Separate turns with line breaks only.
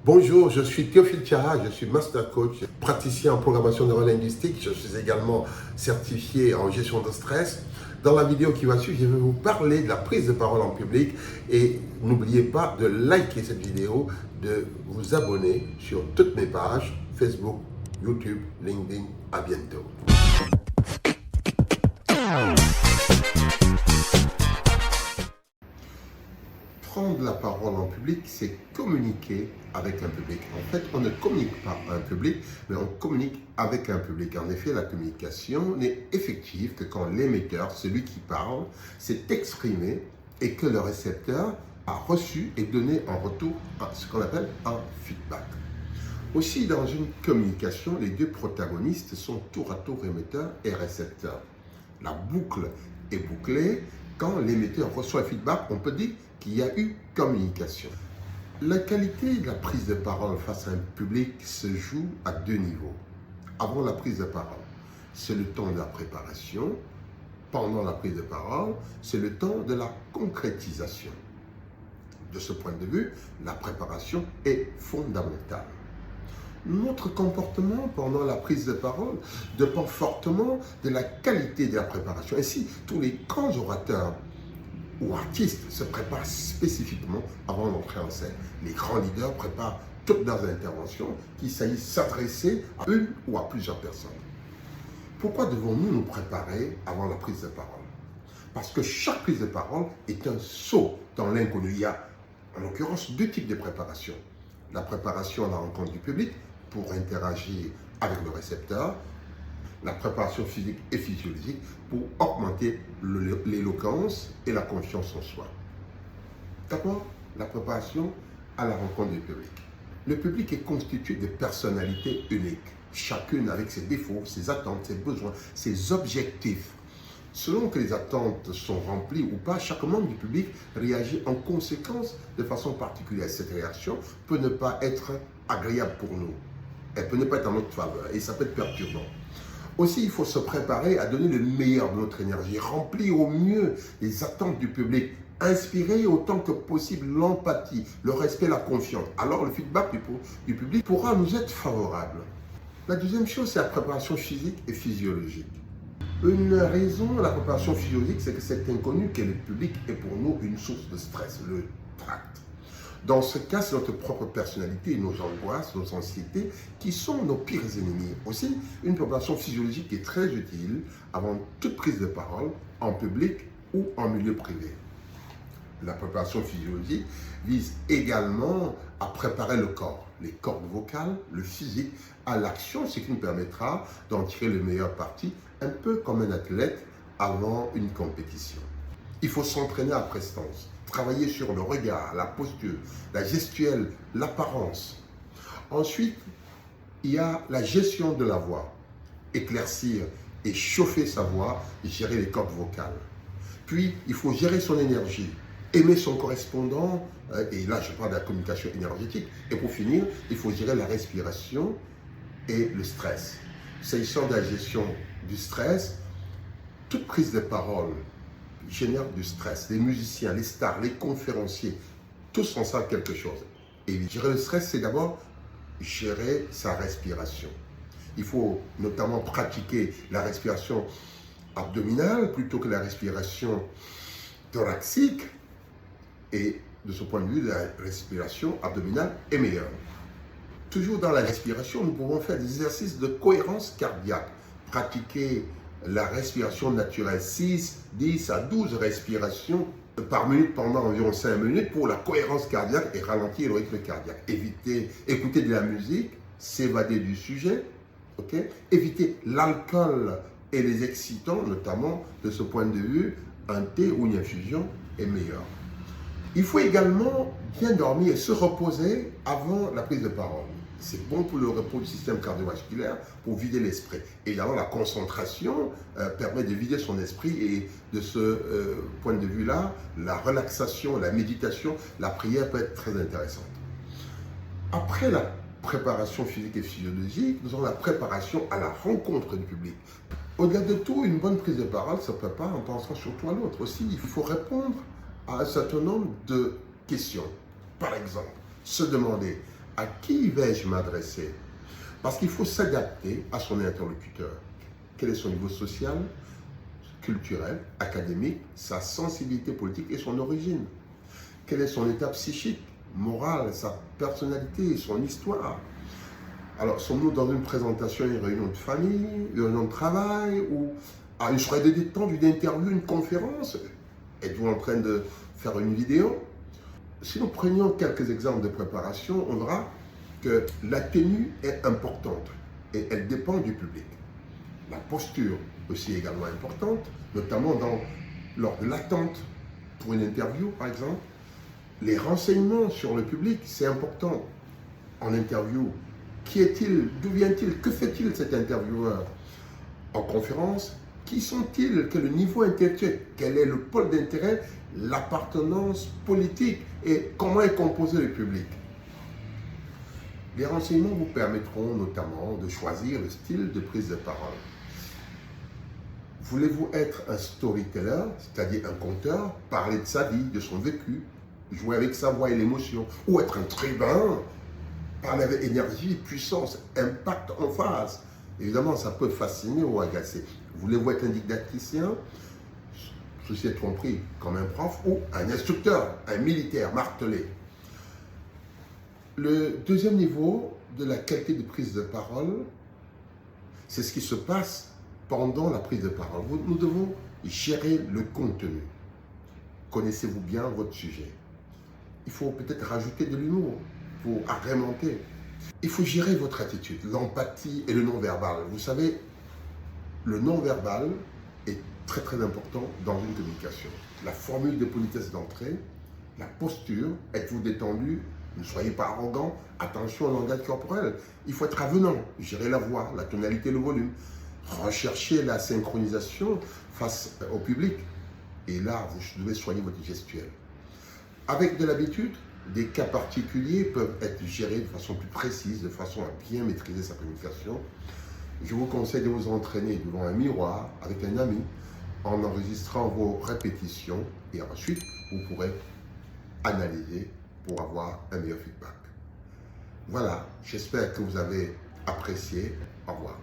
Bonjour, je suis Théophile Tiara, je suis master coach, praticien en programmation neurolinguistique. Je suis également certifié en gestion de stress. Dans la vidéo qui va suivre, je vais vous parler de la prise de parole en public et n'oubliez pas de liker cette vidéo, de vous abonner sur toutes mes pages, Facebook, YouTube, LinkedIn. À bientôt. Prendre la parole en public, c'est communiquer avec un public. En fait, on ne communique pas à un public, mais on communique avec un public. En effet, la communication n'est effective que quand l'émetteur, celui qui parle, s'est exprimé et que le récepteur a reçu et donné en retour ce qu'on appelle un feedback. Aussi, dans une communication, les deux protagonistes sont tour à tour émetteur et récepteur. La boucle est bouclée. Quand l'émetteur reçoit un feedback, on peut dire qu'il y a eu communication. La qualité de la prise de parole face à un public se joue à deux niveaux. Avant la prise de parole, c'est le temps de la préparation. Pendant la prise de parole, c'est le temps de la concrétisation. De ce point de vue, la préparation est fondamentale. Notre comportement pendant la prise de parole dépend fortement de la qualité de la préparation. Ainsi, tous les grands orateurs ou artistes se préparent spécifiquement avant d'entrer en scène. Les grands leaders préparent toutes leurs interventions qu'il s'agisse s'adresser à une ou à plusieurs personnes. Pourquoi devons-nous nous préparer avant la prise de parole? Parce que chaque prise de parole est un saut dans l'inconnu. Il y a en l'occurrence deux types de préparation. La préparation à la rencontre du public pour interagir avec le récepteur, la préparation physique et physiologique pour augmenter l'éloquence et la confiance en soi. D'abord, la préparation à la rencontre du public. Le public est constitué de personnalités uniques, chacune avec ses défauts, ses attentes, ses besoins, ses objectifs. Selon que les attentes sont remplies ou pas, chaque membre du public réagit en conséquence de façon particulière. Cette réaction peut ne pas être agréable pour nous. Elle peut ne pas être en notre faveur et ça peut être perturbant. Aussi, il faut se préparer à donner le meilleur de notre énergie, remplir au mieux les attentes du public, inspirer autant que possible l'empathie, le respect, la confiance. Alors le feedback du public pourra nous être favorable. La deuxième chose, c'est la préparation physique et physiologique. Une raison à la préparation physiologique, c'est que c'est inconnu que le public est pour nous une source de stress, le tract. Dans ce cas, c'est notre propre personnalité et nos angoisses, nos anxiétés qui sont nos pires ennemis. Aussi, une préparation physiologique est très utile avant toute prise de parole, en public ou en milieu privé. La préparation physiologique vise également à préparer le corps, les cordes vocales, le physique, à l'action, ce qui nous permettra d'en tirer le meilleur parti, un peu comme un athlète avant une compétition. Il faut s'entraîner à prestance, travailler sur le regard, la posture, la gestuelle, l'apparence. Ensuite, il y a la gestion de la voix, éclaircir et chauffer sa voix, gérer les cordes vocales. Puis, il faut gérer son énergie, aimer son correspondant, et là je parle de la communication énergétique. Et pour finir, il faut gérer la respiration et le stress. S'agissant de la gestion du stress, toute prise de parole génère du stress. Les musiciens, les stars, les conférenciers, tous en savent quelque chose. Et gérer le stress, c'est d'abord gérer sa respiration. Il faut notamment pratiquer la respiration abdominale plutôt que la respiration thoracique. Et de ce point de vue, la respiration abdominale est meilleure. Toujours dans la respiration, nous pouvons faire des exercices de cohérence cardiaque. Pratiquer la respiration naturelle, 6, 10 à 12 respirations par minute pendant environ 5 minutes pour la cohérence cardiaque et ralentir le rythme cardiaque. Éviter, écouter de la musique, s'évader du sujet, éviter l'alcool et les excitants, notamment de ce point de vue, un thé ou une infusion est meilleur. Il faut également bien dormir et se reposer avant la prise de parole. C'est bon pour le repos du système cardiovasculaire, pour vider l'esprit. Évidemment, la concentration permet de vider son esprit et de ce point de vue-là, la relaxation, la méditation, la prière peut être très intéressante. Après la préparation physique et physiologique, nous avons la préparation à la rencontre du public. Au-delà de tout, une bonne prise de parole se prépare en pensant surtout à l'autre. Aussi, il faut répondre à un certain nombre de questions. Par exemple, se demander À qui vais-je m'adresser? Parce qu'il faut s'adapter à son interlocuteur. Quel est son niveau social, culturel, académique, sa sensibilité politique et son origine? Quel est son état psychique, moral, sa personnalité, son histoire? Alors, sommes-nous dans une présentation, une réunion de famille, une réunion de travail, ou à une soirée de détente, une interview, une conférence? Êtes-vous en train de faire une vidéo? Si nous prenions quelques exemples de préparation, on verra que la tenue est importante et elle dépend du public. La posture aussi est également importante, notamment lors de l'attente pour une interview, par exemple. Les renseignements sur le public, c'est important en interview. Qui est-il? D'où vient-il? Que fait-il cet intervieweur? En conférence, qui sont-ils? Quel est le niveau intellectuel? Quel est le pôle d'intérêt? L'appartenance politique? Et comment est composé le public? Les renseignements vous permettront notamment de choisir le style de prise de parole. Voulez-vous être un storyteller, c'est-à-dire un conteur, parler de sa vie, de son vécu, jouer avec sa voix et l'émotion, ou être un tribun, parler avec énergie, puissance, impact en face? Évidemment, ça peut fasciner ou agacer. Voulez-vous être un didacticien, ceci est compris comme un prof, ou un instructeur, un militaire martelé? Le deuxième niveau de la qualité de prise de parole, c'est ce qui se passe pendant la prise de parole. Nous devons gérer le contenu. Connaissez-vous bien votre sujet? Il faut peut-être rajouter de l'humour pour agrémenter. Il faut gérer votre attitude, l'empathie et le non-verbal. Vous savez, le non-verbal est très très important dans une communication. La formule de politesse d'entrée, la posture, êtes-vous détendu? Ne soyez pas arrogant, attention au langage corporel. Il faut être avenant, gérer la voix, la tonalité, le volume. Recherchez la synchronisation face au public. Et là, vous devez soigner votre gestuelle. Avec de l'habitude, des cas particuliers peuvent être gérés de façon plus précise, de façon à bien maîtriser sa communication. Je vous conseille de vous entraîner devant un miroir avec un ami en enregistrant vos répétitions et ensuite vous pourrez analyser pour avoir un meilleur feedback. Voilà, j'espère que vous avez apprécié. Au revoir.